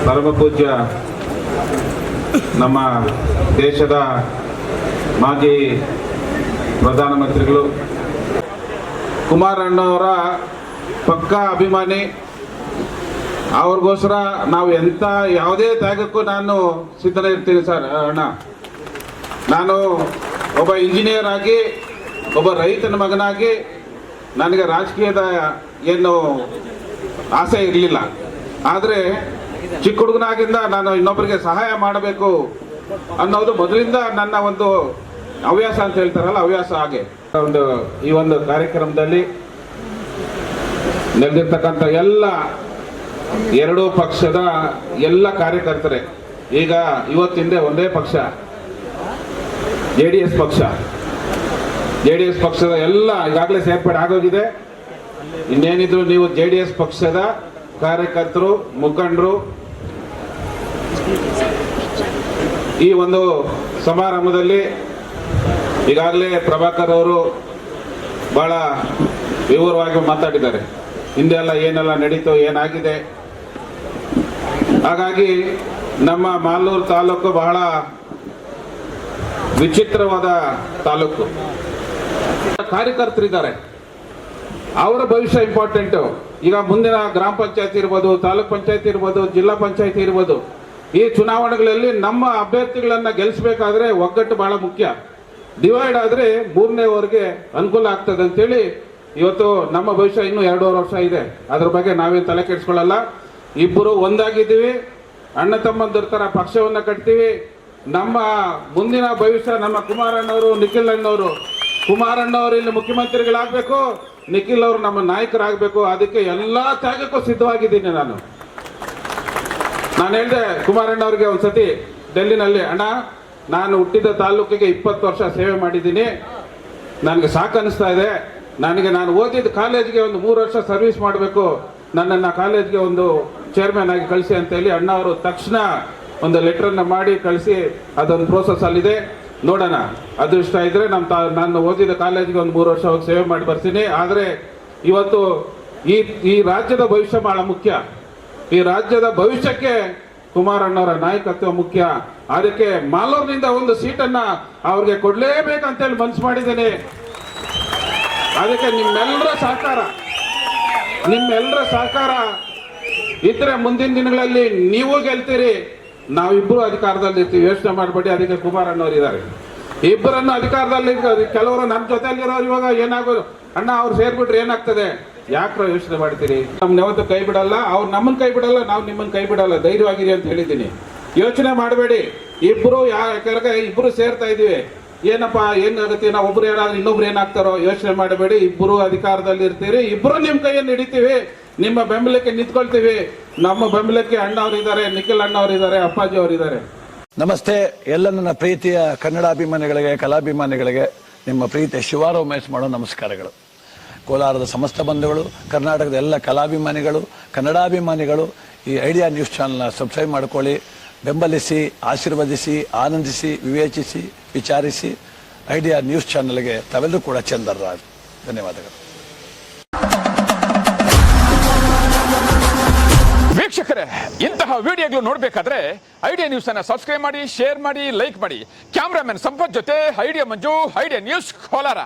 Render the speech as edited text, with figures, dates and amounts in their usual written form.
ಪರಮ ಪೂಜ್ಯ ನಮ್ಮ ದೇಶದ ಮಾಜಿ ಪ್ರಧಾನಮಂತ್ರಿಗಳು ಕುಮಾರಣ್ಣವರ ಪಕ್ಕಾ ಅಭಿಮಾನಿ. ಅವ್ರಿಗೋಸ್ಕರ ನಾವು ಎಂಥ ಯಾವುದೇ ತ್ಯಾಗಕ್ಕೂ ನಾನು ಸಿದ್ಧನಿರ್ತೀನಿ ಸರ್. ಅಣ್ಣ, ನಾನು ಒಬ್ಬ ಇಂಜಿನಿಯರ್ ಆಗಿ, ಒಬ್ಬ ರೈತನ ಮಗನಾಗಿ ನನಗೆ ರಾಜಕೀಯದ ಏನು ಆಸೆ ಇರಲಿಲ್ಲ. ಆದರೆ ಚಿಕ್ಕ ಹುಡುಗನಾಗಿಂದ ನಾನು ಇನ್ನೊಬ್ಬರಿಗೆ ಸಹಾಯ ಮಾಡಬೇಕು ಅನ್ನೋದು ಮೊದಲಿಂದ ನನ್ನ ಒಂದು ಹವ್ಯಾಸ ಅಂತ ಹೇಳ್ತಾರಲ್ಲ, ಹವ್ಯಾಸ. ಹಾಗೆ ಈ ಒಂದು ಕಾರ್ಯಕ್ರಮದಲ್ಲಿ ನೆಲೆದಿರ್ತಕ್ಕಂಥ ಎಲ್ಲ ಎರಡೂ ಪಕ್ಷದ ಎಲ್ಲ ಕಾರ್ಯಕರ್ತರೆ, ಈಗ ಇವತ್ತಿಂದ ಒಂದೇ ಪಕ್ಷ JDS ಪಕ್ಷ. JDS ಪಕ್ಷದ ಎಲ್ಲ ಈಗಾಗಲೇ ಸೇರ್ಪಡೆ ಆಗೋಗಿದೆ. ಇನ್ನೇನಿದ್ರು ನೀವು JDS ಪಕ್ಷದ ಕಾರ್ಯಕರ್ತರು, ಮುಖಂಡರು ಈ ಒಂದು ಸಮಾರಂಭದಲ್ಲಿ ಈಗಾಗಲೇ ಪ್ರಭಾಕರ್ ಅವರು ಬಹಳ ವಿವರವಾಗಿ ಮಾತಾಡಿದ್ದಾರೆ. ಹಿಂದೆಲ್ಲ ಏನೆಲ್ಲ ನಡೀತು, ಏನಾಗಿದೆ. ಹಾಗಾಗಿ ನಮ್ಮ ಮಾಲೂರು ತಾಲೂಕು ಬಹಳ ವಿಚಿತ್ರವಾದ ತಾಲೂಕು. ಕಾರ್ಯಕರ್ತರಿದ್ದಾರೆ, ಅವರ ಭವಿಷ್ಯ ಇಂಪಾರ್ಟೆಂಟು. ಈಗ ಮುಂದಿನ ಗ್ರಾಮ ಪಂಚಾಯತ್ ಇರ್ಬೋದು, ತಾಲೂಕ್ ಪಂಚಾಯತ್ ಇರ್ಬೋದು, ಜಿಲ್ಲಾ ಪಂಚಾಯತ್ ಇರ್ಬೋದು, ಈ ಚುನಾವಣೆಗಳಲ್ಲಿ ನಮ್ಮ ಅಭ್ಯರ್ಥಿಗಳನ್ನ ಗೆಲ್ಲಿಸಬೇಕಾದ್ರೆ ಒಗ್ಗಟ್ಟು ಬಹಳ ಮುಖ್ಯ. ಡಿವೈಡ್ ಆದರೆ ಮೂರನೇವರೆಗೆ ಅನುಕೂಲ ಆಗ್ತದೆ ಅಂತೇಳಿ ಇವತ್ತು ನಮ್ಮ ಭವಿಷ್ಯ ಇನ್ನೂ 2.5 ವರ್ಷ ಇದೆ. ಅದ್ರ ಬಗ್ಗೆ ನಾವೇನು ತಲೆ ಕೆಡಿಸ್ಕೊಳ್ಳಲ್ಲ. ಇಬ್ಬರು ಒಂದಾಗಿದ್ದೀವಿ, ಅಣ್ಣ ತಮ್ಮಂದ್ರ ಥರ ಪಕ್ಷವನ್ನು ಕಟ್ತೀವಿ. ನಮ್ಮ ಮುಂದಿನ ಭವಿಷ್ಯ ನಮ್ಮ ಕುಮಾರಣ್ಣವರು, ನಿಖಿಲ್ ಅಣ್ಣವರು. ಕುಮಾರಣ್ಣವರು ಇಲ್ಲಿ ಮುಖ್ಯಮಂತ್ರಿಗಳಾಗಬೇಕು, ನಿಖಿಲ್ ಅವರು ನಮ್ಮ ನಾಯಕರಾಗಬೇಕು. ಅದಕ್ಕೆ ಎಲ್ಲ ತ್ಯಾಗಕ್ಕೂ ಸಿದ್ಧವಾಗಿದ್ದೀನಿ. ನಾನು ಹೇಳಿದೆ ಕುಮಾರಣ್ಣವ್ರಿಗೆ ಒಂದ್ಸತಿ ಡೆಲ್ಲಿನಲ್ಲಿ, ಅಣ್ಣ ನಾನು ಹುಟ್ಟಿದ ತಾಲೂಕಿಗೆ 20 ವರ್ಷ ಸೇವೆ ಮಾಡಿದ್ದೀನಿ, ನನಗೆ ಸಾಕು ಅನಿಸ್ತಾ ಇದೆ. ನಾನು ಓದಿದ ಕಾಲೇಜ್ಗೆ ಒಂದು 3 ವರ್ಷ ಸರ್ವಿಸ್ ಮಾಡಬೇಕು, ನನ್ನನ್ನು ಕಾಲೇಜ್ಗೆ ಒಂದು ಚೇರ್ಮನ್ ಆಗಿ ಕಳಿಸಿ ಅಂತೇಳಿ ಅಣ್ಣ ಅವರು ತಕ್ಷಣ ಒಂದು ಲೆಟ್ರನ್ನು ಮಾಡಿ ಕಳಿಸಿ, ಅದೊಂದು ಪ್ರೋಸೆಸ್ ಅಲ್ಲಿದೆ. ನೋಡೋಣ, ಅದೃಷ್ಟ ಇದ್ರೆ ನಾನು ಓದಿದ ಕಾಲೇಜ್ಗೆ ಒಂದು 3 ವರ್ಷ ಹೋಗಿ ಸೇವೆ ಮಾಡಿ ಬರ್ತೀನಿ. ಆದರೆ ಇವತ್ತು ಈ ರಾಜ್ಯದ ಭವಿಷ್ಯ ಬಹಳ ಮುಖ್ಯ. ಈ ರಾಜ್ಯದ ಭವಿಷ್ಯಕ್ಕೆ ಕುಮಾರಣ್ಣವರ ನಾಯಕತ್ವ ಮುಖ್ಯ. ಅದಕ್ಕೆ ಮಾಲೂರಿನಿಂದ ಒಂದು ಸೀಟನ್ನ ಅವ್ರಿಗೆ ಕೊಡ್ಲೇಬೇಕಂತೇಳಿ ಮನಸ್ಸು ಮಾಡಿದ್ದೇನೆ. ಅದಕ್ಕೆ ನಿಮ್ಮೆಲ್ಲರ ಸಹಕಾರ ಇದ್ರೆ ಮುಂದಿನ ದಿನಗಳಲ್ಲಿ ನೀವು ಗೆಲ್ತೀರಿ, ನಾವಿಬ್ಬರು ಅಧಿಕಾರದಲ್ಲಿ ಇರ್ತೀವಿ. ಯೋಚನೆ ಮಾಡಬೇಡಿ. ಅದಕ್ಕೆ ಕುಮಾರಣ್ಣವ್ರು ಇದ್ದಾರೆ, ಇಬ್ಬರನ್ನು ಅಧಿಕಾರದಲ್ಲಿ. ಕೆಲವರು ನಮ್ಮ ಜೊತೆಯಲ್ಲಿರೋರು ಇವಾಗ ಏನಾಗೋದು, ಅಣ್ಣ ಅವ್ರು ಸೇರ್ಬಿಟ್ರೆ ಏನಾಗ್ತದೆ, ಯಾಕ್ರ ಯೋಚನೆ ಮಾಡ್ತೀರಿ? ನಮ್ನ ಯಾವತ್ತೂ ಕೈ ಬಿಡಲ್ಲ, ಅವ್ರು ನಮ್ಮನ್ನು ಕೈ ಬಿಡಲ್ಲ, ನಾವು ನಿಮ್ಮನ್ನು ಕೈ ಬಿಡಲ್ಲ. ಧೈರ್ಯವಾಗಿರಿ ಅಂತ ಹೇಳಿದ್ದೀನಿ. ಯೋಚನೆ ಮಾಡಬೇಡಿ. ಇಬ್ಬರು ಇಬ್ಬರು ಸೇರ್ತಾ ಇದೀವಿ. ಏನಪ್ಪ ಏನಾಗುತ್ತೆ, ನಾವು ಒಬ್ರು ಏನಾದ್ರು ಇನ್ನೊಬ್ರು ಏನಾಗ್ತಾರೋ ಯೋಚನೆ ಮಾಡಬೇಡಿ. ಇಬ್ಬರು ಅಧಿಕಾರದಲ್ಲಿ ಇರ್ತೀರಿ, ಇಬ್ಬರು ನಿಮ್ಮ ಕೈಯನ್ನು ಹಿಡಿತೀವಿ, ನಿಮ್ಮ ಬೆಂಬಲಕ್ಕೆ ನಿಂತ್ಕೊಳ್ತೀವಿ. ನಮ್ಮ ಬೆಂಬಲಕ್ಕೆ ಅಣ್ಣವರಿದ್ದಾರೆ, ನಿಖಿಲ್ ಅಣ್ಣವರಿದ್ದಾರೆ, ಅಪ್ಪಾಜಿ ಅವರಿದ್ದಾರೆ. ನಮಸ್ತೆ ಎಲ್ಲ ನನ್ನ ಪ್ರೀತಿಯ ಕನ್ನಡಾಭಿಮಾನಿಗಳಿಗೆ, ಕಲಾಭಿಮಾನಿಗಳಿಗೆ ನಿಮ್ಮ ಪ್ರೀತಿಯ ಶಿವಾರ ಉಮೇಶ್ ಮಾಡೋ ನಮಸ್ಕಾರಗಳು. ಕೋಲಾರದ ಸಮಸ್ತ ಬಂಧುಗಳು, ಕರ್ನಾಟಕದ ಎಲ್ಲ ಕಲಾಭಿಮಾನಿಗಳು, ಕನ್ನಡಾಭಿಮಾನಿಗಳು ಈ ಐಡಿಯಾ ನ್ಯೂಸ್ ಚಾನಲ್ನ ಸಬ್ಸ್ಕ್ರೈಬ್ ಮಾಡ್ಕೊಳ್ಳಿ, ಬೆಂಬಲಿಸಿ, ಆಶೀರ್ವದಿಸಿ, ಆನಂದಿಸಿ, ವಿವೇಚಿಸಿ, ವಿಚಾರಿಸಿ. ಐಡಿಯಾ ನ್ಯೂಸ್ ಚಾನಲ್ಗೆ ತಾವೆಲ್ಲರೂ ಕೂಡ ಚಂದರ್ರಾಜ್. ಧನ್ಯವಾದಗಳು. ವೀಕ್ಷಕರೇ, ಇಂತಹ ವಿಡಿಯೋಗಳು ನೋಡಬೇಕಾದ್ರೆ ಐಡಿಯಾ ನ್ಯೂಸ್ ಅನ್ನು ಸಬ್ಸ್ಕ್ರೈಬ್ ಮಾಡಿ, ಶೇರ್ ಮಾಡಿ, ಲೈಕ್ ಮಾಡಿ. ಕ್ಯಾಮ್ರಾಮನ್ ಸಂಪತ್ ಜೊತೆ ಐಡಿಯಾ ಮಂಜು, ಐಡಿಯಾ ನ್ಯೂಸ್ ಕೋಲಾರ.